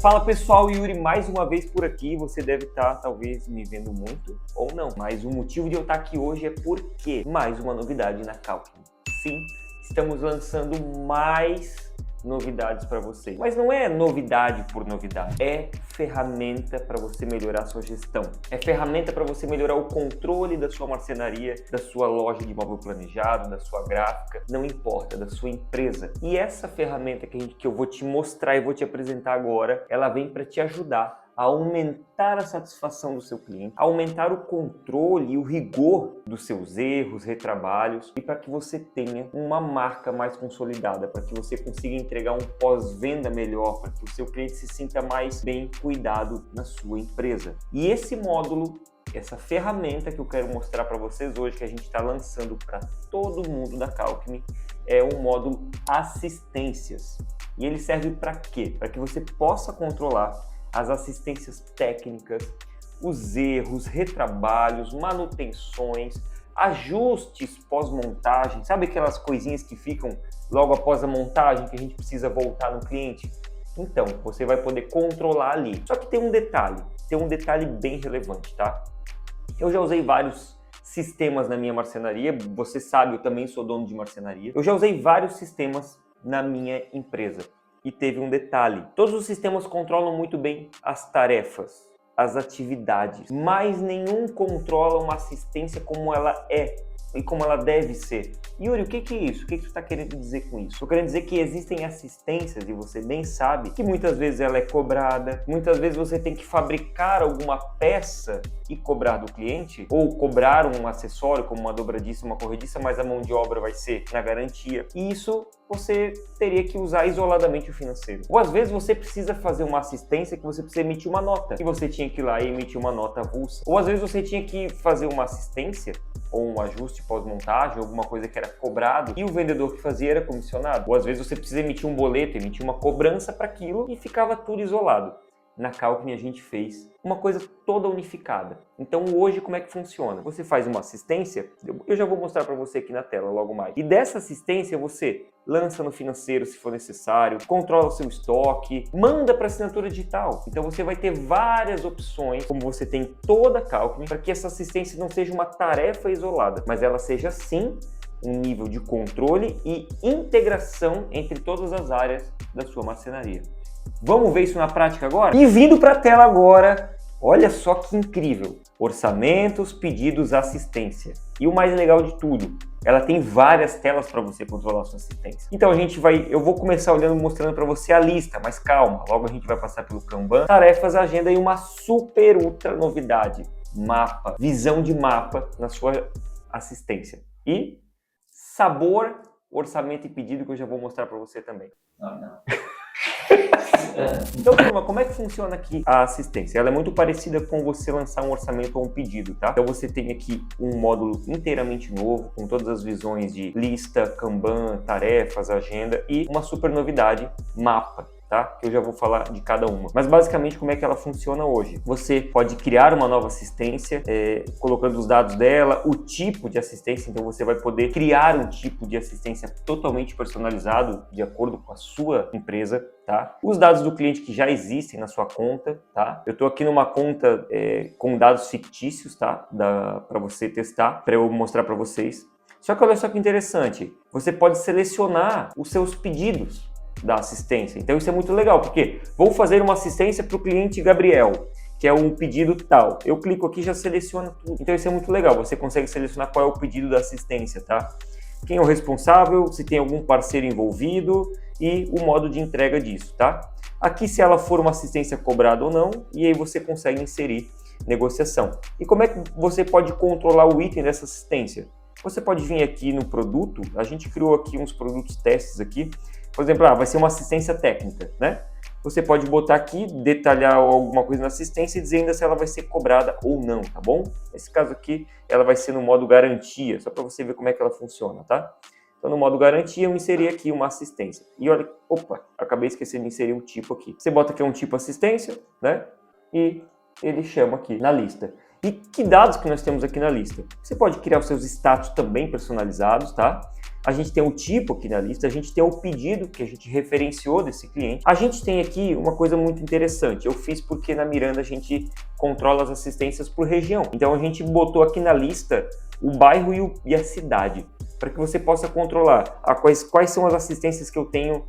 Fala pessoal, Yuri mais uma vez por aqui. Você deve estar talvez me vendo muito ou não, mas o motivo de eu estar aqui hoje é porque mais uma novidade na Calcmi. Sim, estamos lançando mais novidades para você. Mas não é novidade por novidade, é ferramenta para você melhorar a sua gestão. É ferramenta para você melhorar o controle da sua marcenaria, da sua loja de móvel planejado, da sua gráfica, não importa, da sua empresa. E essa ferramenta que eu vou te mostrar e vou te apresentar agora, ela vem para te ajudar a aumentar a satisfação do seu cliente, aumentar o controle e o rigor dos seus erros, retrabalhos e para que você tenha uma marca mais consolidada, para que você consiga entregar um pós-venda melhor, para que o seu cliente se sinta mais bem cuidado na sua empresa. E esse módulo, essa ferramenta que eu quero mostrar para vocês hoje, que a gente está lançando para todo mundo da Calcmi, é um módulo assistências. E ele serve para quê? Para que você possa controlar as assistências técnicas, os erros, retrabalhos, manutenções, ajustes pós-montagem, sabe aquelas coisinhas que ficam logo após a montagem que a gente precisa voltar no cliente? Então, você vai poder controlar ali. Só que tem um detalhe bem relevante, tá? Eu já usei vários sistemas na minha marcenaria, você sabe, eu também sou dono de marcenaria. Eu já usei vários sistemas na minha empresa. E teve um detalhe, todos os sistemas controlam muito bem as tarefas, as atividades, mas nenhum controla uma assistência como ela é e como ela deve ser. Yuri, o que é isso? O que tu está querendo dizer com isso? Estou querendo dizer que existem assistências, e você bem sabe, que muitas vezes ela é cobrada, muitas vezes você tem que fabricar alguma peça e cobrar do cliente, ou cobrar um acessório como uma dobradiça, uma corrediça, mas a mão de obra vai ser na garantia. E isso você teria que usar isoladamente o financeiro. Ou às vezes você precisa fazer uma assistência que você precisa emitir uma nota, e você tinha que ir lá e emitir uma nota avulsa. Ou às vezes você tinha que fazer uma assistência ou um ajuste pós-montagem, alguma coisa que era cobrado, e o vendedor que fazia era comissionado. Ou às vezes você precisa emitir um boleto, emitir uma cobrança para aquilo, e ficava tudo isolado. Na Calcmi a gente fez uma coisa toda unificada. Então hoje como é que funciona? Você faz uma assistência, eu já vou mostrar para você aqui na tela logo mais. E dessa assistência você lança no financeiro se for necessário, controla o seu estoque, manda para assinatura digital. Então você vai ter várias opções, como você tem toda a Calcmi, para que essa assistência não seja uma tarefa isolada, mas ela seja sim um nível de controle e integração entre todas as áreas da sua marcenaria. Vamos ver isso na prática agora? E vindo para a tela agora, olha só que incrível! Orçamentos, pedidos, assistência. E o mais legal de tudo, ela tem várias telas para você controlar a sua assistência. Então eu vou começar mostrando para você a lista, mas calma, logo a gente vai passar pelo Kanban, tarefas, agenda e uma super ultra novidade, mapa, visão de mapa na sua assistência. E sabor, orçamento e pedido que eu já vou mostrar para você também. Não. Então, turma, como é que funciona aqui a assistência? Ela é muito parecida com você lançar um orçamento ou um pedido, tá? Então você tem aqui um módulo inteiramente novo, com todas as visões de lista, Kanban, tarefas, agenda e uma super novidade, mapa. Tá? Que eu já vou falar de cada uma. Mas basicamente como é que ela funciona hoje? Você pode criar uma nova assistência, colocando os dados dela, o tipo de assistência, então você vai poder criar um tipo de assistência totalmente personalizado de acordo com a sua empresa, tá? Os dados do cliente que já existem na sua conta, tá? Eu estou aqui numa conta com dados fictícios, tá? Para você testar, para eu mostrar para vocês. Só que olha só que interessante, você pode selecionar os seus pedidos da assistência. Então isso é muito legal, porque vou fazer uma assistência para o cliente Gabriel, que é um pedido tal. Eu clico aqui e já seleciona tudo. Então isso é muito legal, você consegue selecionar qual é o pedido da assistência, tá? Quem é o responsável, se tem algum parceiro envolvido e o modo de entrega disso, tá? Aqui se ela for uma assistência cobrada ou não, e aí você consegue inserir negociação. E como é que você pode controlar o item dessa assistência? Você pode vir aqui no produto, a gente criou aqui uns produtos testes aqui. Por exemplo, vai ser uma assistência técnica, né? Você pode botar aqui, detalhar alguma coisa na assistência e dizer ainda se ela vai ser cobrada ou não, tá bom? Nesse caso aqui, ela vai ser no modo garantia, só para você ver como é que ela funciona, tá? Então, no modo garantia, eu inseri aqui uma assistência. E olha, opa, acabei esquecendo de inserir um tipo aqui. Você bota aqui um tipo assistência, né? E ele chama aqui na lista. E que dados que nós temos aqui na lista? Você pode criar os seus status também personalizados, tá? A gente tem o tipo aqui na lista, a gente tem o pedido que a gente referenciou desse cliente. A gente tem aqui uma coisa muito interessante. Eu fiz porque na Miranda a gente controla as assistências por região. Então a gente botou aqui na lista o bairro e a cidade, para que você possa controlar quais são as assistências que eu tenho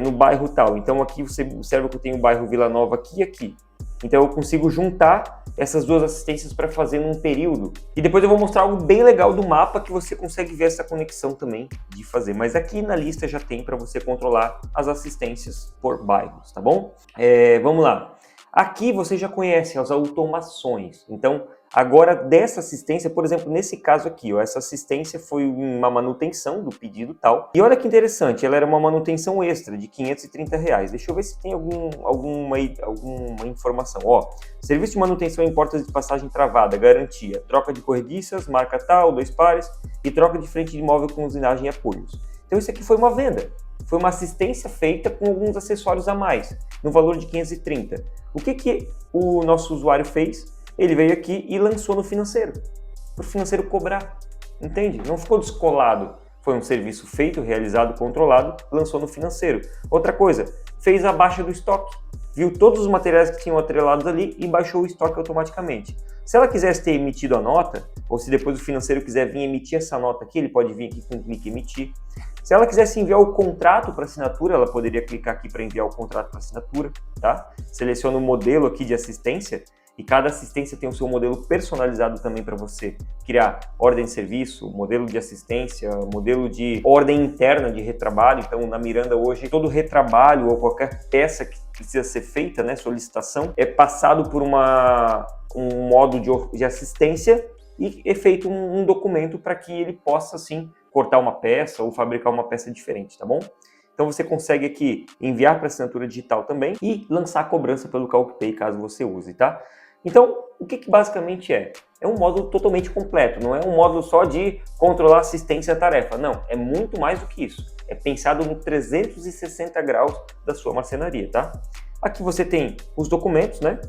no bairro tal. Então aqui você observa que eu tenho o bairro Vila Nova aqui e aqui. Então eu consigo juntar essas duas assistências para fazer num período. E depois eu vou mostrar algo bem legal do mapa que você consegue ver essa conexão também de fazer. Mas aqui na lista já tem para você controlar as assistências por bairros, tá bom? Vamos lá. Aqui você já conhece as automações. Então, agora dessa assistência, por exemplo, nesse caso aqui, ó, essa assistência foi uma manutenção do pedido tal. E olha que interessante, ela era uma manutenção extra de R$530. Deixa eu ver se tem alguma informação. Ó, serviço de manutenção em portas de passagem travada, garantia, troca de corrediças, marca tal, 2 pares e troca de frente de móvel com usinagem e apoios. Então isso aqui foi uma venda. Foi uma assistência feita com alguns acessórios a mais, no valor de 530. O que o nosso usuário fez? Ele veio aqui e lançou no financeiro, para o financeiro cobrar, entende? Não ficou descolado, foi um serviço feito, realizado, controlado, lançou no financeiro. Outra coisa, fez a baixa do estoque, viu todos os materiais que tinham atrelados ali e baixou o estoque automaticamente. Se ela quisesse ter emitido a nota, ou se depois o financeiro quiser vir emitir essa nota aqui, ele pode vir aqui com o clique emitir. Se ela quisesse enviar o contrato para assinatura, ela poderia clicar aqui para enviar o contrato para assinatura, tá? Seleciona o modelo aqui de assistência e cada assistência tem o seu modelo personalizado também para você criar ordem de serviço, modelo de assistência, modelo de ordem interna de retrabalho. Então, na Miranda hoje, todo retrabalho ou qualquer peça que precisa ser feita, né, solicitação, é passado por um modo de assistência e é feito um documento para que ele possa, assim, cortar uma peça ou fabricar uma peça diferente, tá bom? Então você consegue aqui enviar para assinatura digital também e lançar a cobrança pelo CalcPay caso você use, tá? Então, o que basicamente é? É um módulo totalmente completo, não é um módulo só de controlar assistência à tarefa, não, é muito mais do que isso. É pensado no 360 graus da sua marcenaria, tá? Aqui você tem os documentos, né?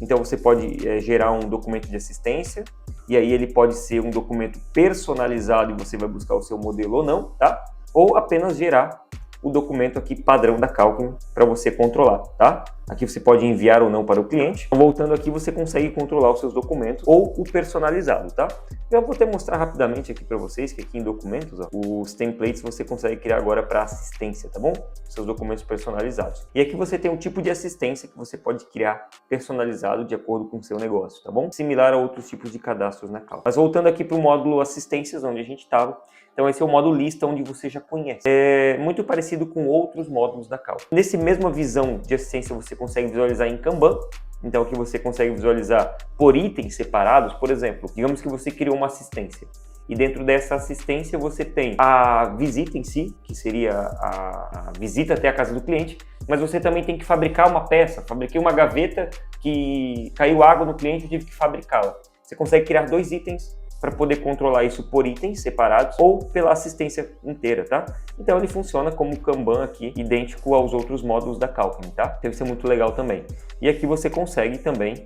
Então você pode gerar um documento de assistência, e aí ele pode ser um documento personalizado e você vai buscar o seu modelo ou não, tá? Ou apenas gerar o documento aqui padrão da Calcim para você controlar, tá? Aqui você pode enviar ou não para o cliente. Voltando aqui, você consegue controlar os seus documentos ou o personalizado, tá? Eu vou até mostrar rapidamente aqui para vocês que aqui em documentos, ó, os templates você consegue criar agora para assistência, tá bom? Seus documentos personalizados. E aqui você tem um tipo de assistência que você pode criar personalizado de acordo com o seu negócio, tá bom? Similar a outros tipos de cadastros na Calcim. Mas voltando aqui para o módulo assistências, onde a gente estava. Então esse é o módulo lista, onde você já conhece. É muito parecido com outros módulos da Calcim. Nesse mesma visão de assistência você consegue visualizar em Kanban. Então aqui você consegue visualizar por itens separados. Por exemplo, digamos que você criou uma assistência. E dentro dessa assistência você tem a visita em si, que seria a visita até a casa do cliente. Mas você também tem que fabricar uma peça. Fabriquei uma gaveta que caiu água no cliente e tive que fabricá-la. Você consegue criar 2 itens para poder controlar isso por itens separados ou pela assistência inteira, tá? Então ele funciona como Kanban aqui, idêntico aos outros módulos da Calcim, tá? Então isso é muito legal também. E aqui você consegue também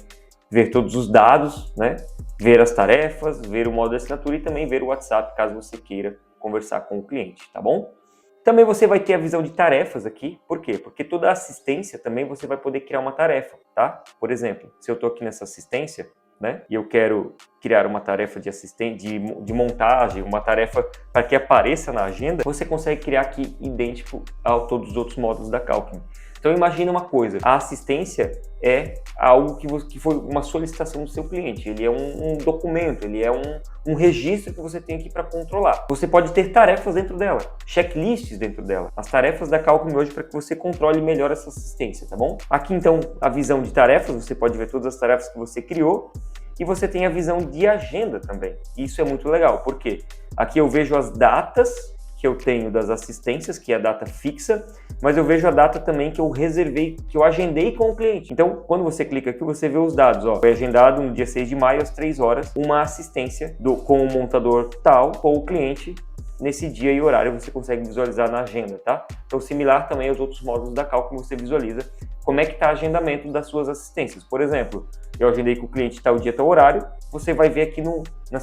ver todos os dados, né? Ver as tarefas, ver o modo de assinatura e também ver o WhatsApp, caso você queira conversar com o cliente, tá bom? Também você vai ter a visão de tarefas aqui. Por quê? Porque toda assistência também você vai poder criar uma tarefa, tá? Por exemplo, se eu estou aqui nessa assistência, né? E eu quero criar uma tarefa de assistente, de montagem, uma tarefa para que apareça na agenda, você consegue criar aqui idêntico a todos os outros módulos da Calcim. Então imagina uma coisa, a assistência é algo que foi uma solicitação do seu cliente, ele é um documento, ele é um registro que você tem aqui para controlar. Você pode ter tarefas dentro dela, checklists dentro dela, as tarefas da Calcim hoje para que você controle melhor essa assistência, tá bom? Aqui então a visão de tarefas, você pode ver todas as tarefas que você criou e você tem a visão de agenda também. Isso é muito legal, porque aqui eu vejo as datas que eu tenho das assistências, que é a data fixa, mas eu vejo a data também que eu reservei, que eu agendei com o cliente. Então, quando você clica aqui, você vê os dados. Ó, foi agendado no dia 6 de maio, às 3 horas, uma assistência com o montador tal, com o cliente, nesse dia e horário você consegue visualizar na agenda, tá? Então, similar também aos outros módulos da Calcim, você visualiza como é que está o agendamento das suas assistências. Por exemplo, eu agendei com o cliente tal dia, tal horário, você vai ver aqui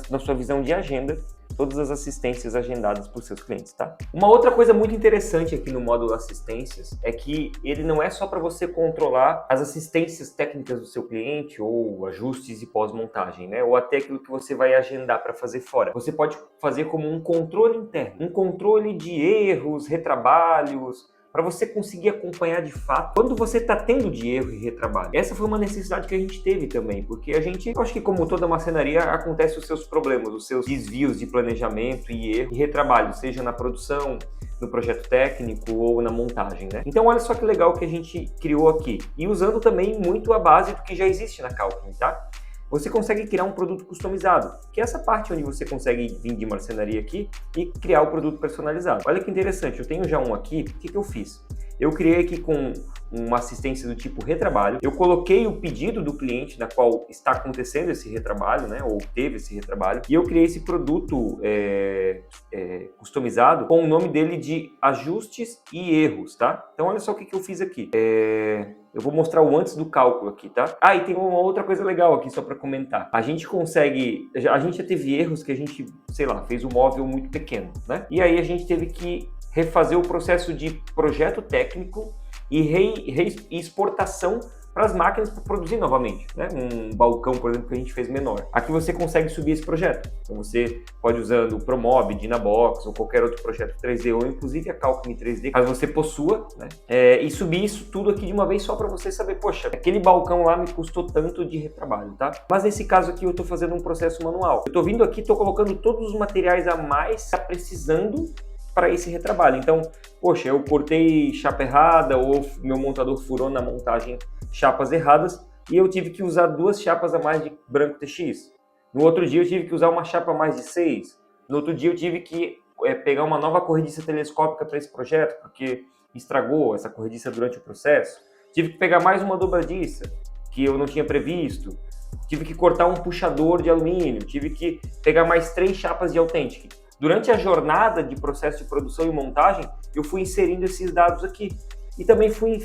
na sua visão de agenda todas as assistências agendadas por seus clientes, tá? Uma outra coisa muito interessante aqui no módulo assistências é que ele não é só para você controlar as assistências técnicas do seu cliente ou ajustes e pós-montagem, né? Ou até aquilo que você vai agendar para fazer fora. Você pode fazer como um controle interno, um controle de erros, retrabalhos, para você conseguir acompanhar de fato quando você está tendo de erro e retrabalho. Essa foi uma necessidade que a gente teve também, porque a gente, eu acho que como toda marcenaria, acontece os seus problemas, os seus desvios de planejamento e erro e retrabalho, seja na produção, no projeto técnico ou na montagem, né? Então olha só que legal que a gente criou aqui, e usando também muito a base do que já existe na Calcem, tá? Você consegue criar um produto customizado, que é essa parte onde você consegue vir de marcenaria aqui e criar o produto personalizado. Olha que interessante, eu tenho já um aqui, o que eu fiz? Eu criei aqui com uma assistência do tipo retrabalho, eu coloquei o pedido do cliente na qual está acontecendo esse retrabalho, né, ou teve esse retrabalho, e eu criei esse produto customizado com o nome dele de ajustes e erros, tá? Então olha só o que eu fiz aqui. Eu vou mostrar o antes do cálculo aqui, tá? Ah, e tem uma outra coisa legal aqui só para comentar. A gente já teve erros que a gente, sei lá, fez um móvel muito pequeno, né? E aí a gente teve que refazer o processo de projeto técnico e exportação para as máquinas para produzir novamente, né? Um balcão, por exemplo, que a gente fez menor. Aqui você consegue subir esse projeto. Então você pode usando o Promob, Dynabox ou qualquer outro projeto 3D ou inclusive a Calcem 3D, caso você possua, né? E subir isso tudo aqui de uma vez só para você saber, poxa, aquele balcão lá me custou tanto de retrabalho, tá? Mas nesse caso aqui eu estou fazendo um processo manual. Eu estou vindo aqui, estou colocando todos os materiais a mais que está precisando para esse retrabalho. Então, poxa, eu cortei chapa errada ou meu montador furou na montagem chapas erradas e eu tive que usar 2 chapas a mais de branco TX. No outro dia eu tive que usar uma chapa a mais de 6. No outro dia eu tive que pegar uma nova corrediça telescópica para esse projeto, porque estragou essa corrediça durante o processo. Tive que pegar mais uma dobradiça, que eu não tinha previsto. Tive que cortar um puxador de alumínio. Tive que pegar mais 3 chapas de Authentic. Durante a jornada de processo de produção e montagem, eu fui inserindo esses dados aqui. E também fui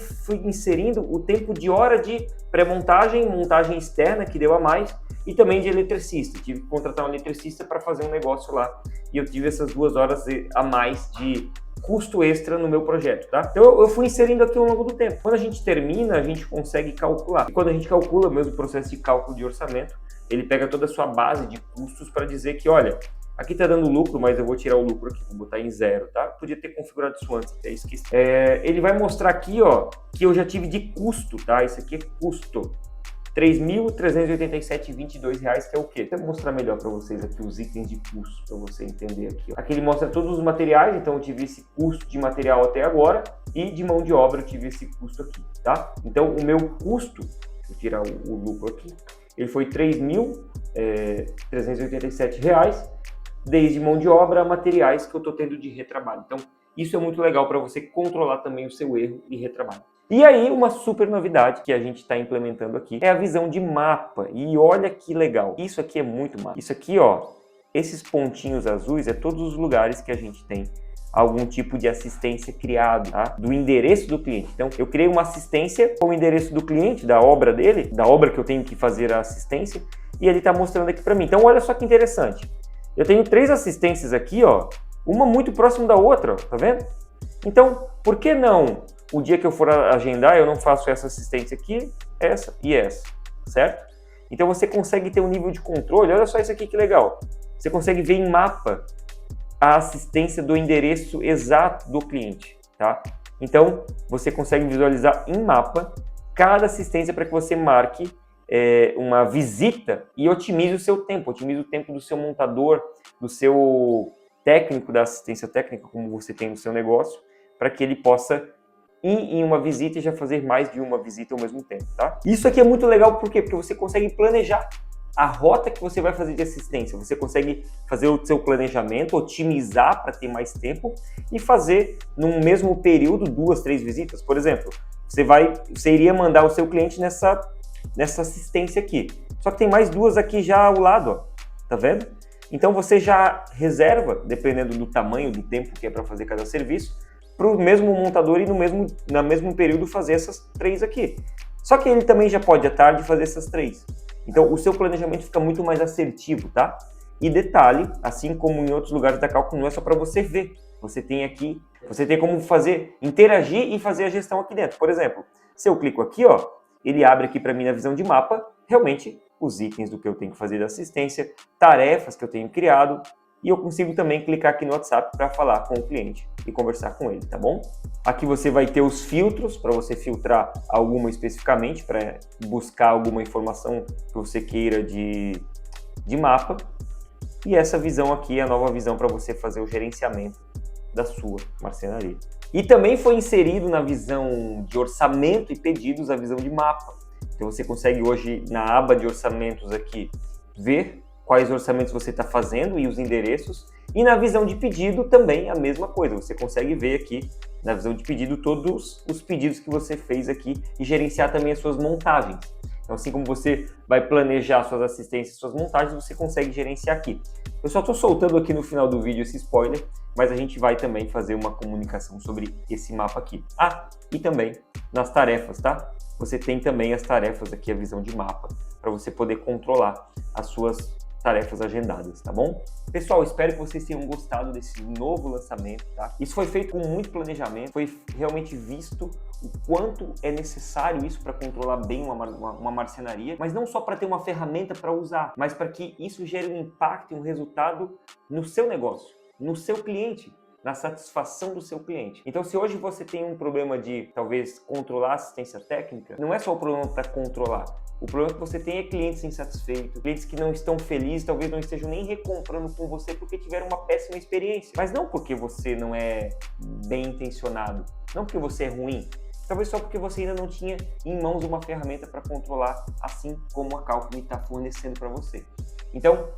inserindo o tempo de hora de pré-montagem, montagem externa, que deu a mais, e também de eletricista. Tive que contratar um eletricista para fazer um negócio lá. E eu tive essas 2 horas a mais de custo extra no meu projeto, tá? Então eu fui inserindo aqui ao longo do tempo. Quando a gente termina, a gente consegue calcular. E quando a gente calcula, mesmo o processo de cálculo de orçamento, ele pega toda a sua base de custos para dizer que, olha, aqui tá dando lucro, mas eu vou tirar o lucro aqui, vou botar em 0, tá? Podia ter configurado isso antes, até esqueci. Ele vai mostrar aqui, ó, que eu já tive de custo, tá? Isso aqui é custo. R$ 3.387,22, que é o quê? Vou mostrar melhor para vocês aqui os itens de custo, para você entender aqui. Aqui ele mostra todos os materiais, então eu tive esse custo de material até agora, e de mão de obra eu tive esse custo aqui, tá? Então o meu custo, vou tirar o lucro aqui, ele foi R$ 3.387, desde mão de obra a materiais que eu estou tendo de retrabalho. Então, isso é muito legal para você controlar também o seu erro e retrabalho. E aí, uma super novidade que a gente está implementando aqui é a visão de mapa. E olha que legal. Isso aqui é muito massa. Isso aqui, ó, esses pontinhos azuis é todos os lugares que a gente tem algum tipo de assistência criado, tá? Do endereço do cliente. Então, eu criei uma assistência com o endereço do cliente, da obra dele, da obra que eu tenho que fazer a assistência, e ele está mostrando aqui para mim. Então, olha só que interessante. Eu tenho 3 assistências aqui, ó, uma muito próxima da outra, ó, tá vendo? Então, por que não, o dia que eu for agendar, eu não faço essa assistência aqui, essa e essa, certo? Então você consegue ter um nível de controle, olha só isso aqui que legal. Você consegue ver em mapa a assistência do endereço exato do cliente, tá? Então, você consegue visualizar em mapa cada assistência para que você marque uma visita e otimize o seu tempo, otimize o tempo do seu montador, do seu técnico da assistência técnica, como você tem no seu negócio, para que ele possa ir em uma visita e já fazer mais de uma visita ao mesmo tempo, tá? Isso aqui é muito legal, por quê? Porque você consegue planejar a rota que você vai fazer de assistência, você consegue fazer o seu planejamento, otimizar para ter mais tempo e fazer num mesmo período 2, 3 visitas. Por exemplo, você iria mandar o seu cliente nessa assistência aqui. Só que tem mais 2 aqui já ao lado, ó. Tá vendo? Então você já reserva, dependendo do tamanho do tempo que é para fazer cada serviço, para o mesmo montador e no mesmo período fazer essas 3 aqui. Só que ele também já pode à tarde fazer essas 3. Então o seu planejamento fica muito mais assertivo, tá? E detalhe, assim como em outros lugares da Cálculo, não é só para você ver. Você tem como interagir e fazer a gestão aqui dentro. Por exemplo, se eu clico aqui, ó, ele abre aqui para mim na visão de mapa, realmente os itens do que eu tenho que fazer da assistência, tarefas que eu tenho criado, e eu consigo também clicar aqui no WhatsApp para falar com o cliente e conversar com ele, tá bom? Aqui você vai ter os filtros para você filtrar alguma especificamente, para buscar alguma informação que você queira de mapa. E essa visão aqui é a nova visão para você fazer o gerenciamento da sua marcenaria. E também foi inserido na visão de orçamento e pedidos a visão de mapa. Então você consegue hoje, na aba de orçamentos aqui, ver quais orçamentos você está fazendo e os endereços. E na visão de pedido também a mesma coisa. Você consegue ver aqui na visão de pedido todos os pedidos que você fez aqui e gerenciar também as suas montagens. Então, assim como você vai planejar suas assistências, suas montagens, você consegue gerenciar aqui. Eu só estou soltando aqui no final do vídeo esse spoiler, mas a gente vai também fazer uma comunicação sobre esse mapa aqui. Ah, e também nas tarefas, tá? Você tem também as tarefas aqui, a visão de mapa, para você poder controlar as suas tarefas agendadas, tá bom? Pessoal, espero que vocês tenham gostado desse novo lançamento, tá? Isso foi feito com muito planejamento, foi realmente visto o quanto é necessário isso para controlar bem uma marcenaria, mas não só para ter uma ferramenta para usar, mas para que isso gere um impacto e um resultado no seu negócio, no seu cliente, na satisfação do seu cliente. Então, se hoje você tem um problema de, talvez, controlar a assistência técnica, não é só o problema para controlar. O problema que você tem é clientes insatisfeitos, clientes que não estão felizes, talvez não estejam nem recomprando com você porque tiveram uma péssima experiência. Mas não porque você não é bem intencionado, não porque você é ruim, talvez só porque você ainda não tinha em mãos uma ferramenta para controlar, assim como a Cálculo está fornecendo para você. Então,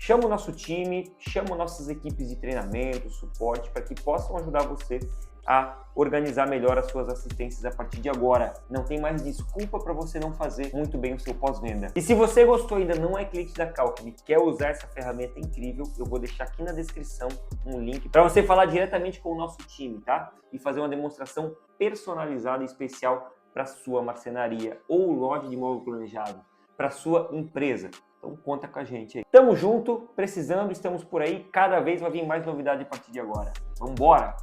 chama o nosso time, chama nossas equipes de treinamento, suporte, para que possam ajudar você a organizar melhor as suas assistências a partir de agora. Não tem mais desculpa para você não fazer muito bem o seu pós-venda. E se você gostou e ainda não é cliente da Cálculo e quer usar essa ferramenta incrível, eu vou deixar aqui na descrição um link para você falar diretamente com o nosso time, tá? E fazer uma demonstração personalizada e especial para sua marcenaria ou loja de imóvel planejado, para sua empresa. Então conta com a gente aí. Tamo junto, precisando, estamos por aí. Cada vez vai vir mais novidade a partir de agora. Vambora!